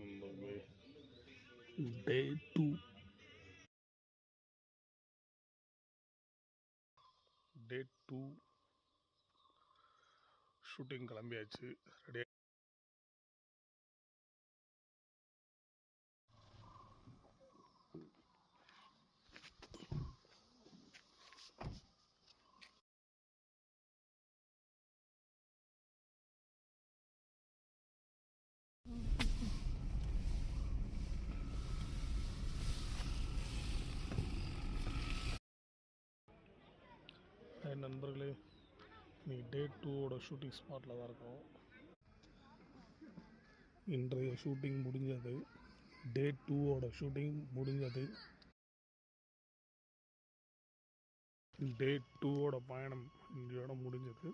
நண்பர்களே, டே 2 ஷூட்டிங் கிளம்பியாச்சு. ரெடி நண்பர்களே, இன்னைக்கு டே 2 ஷூட்டிங் ஸ்பாட்டில் தான் இருக்கோம். இன்றைய ஷூட்டிங் முடிஞ்சது. டே 2 ஷூட்டிங் முடிஞ்சது. டே 2 பயணம் இன்றையோட முடிஞ்சது.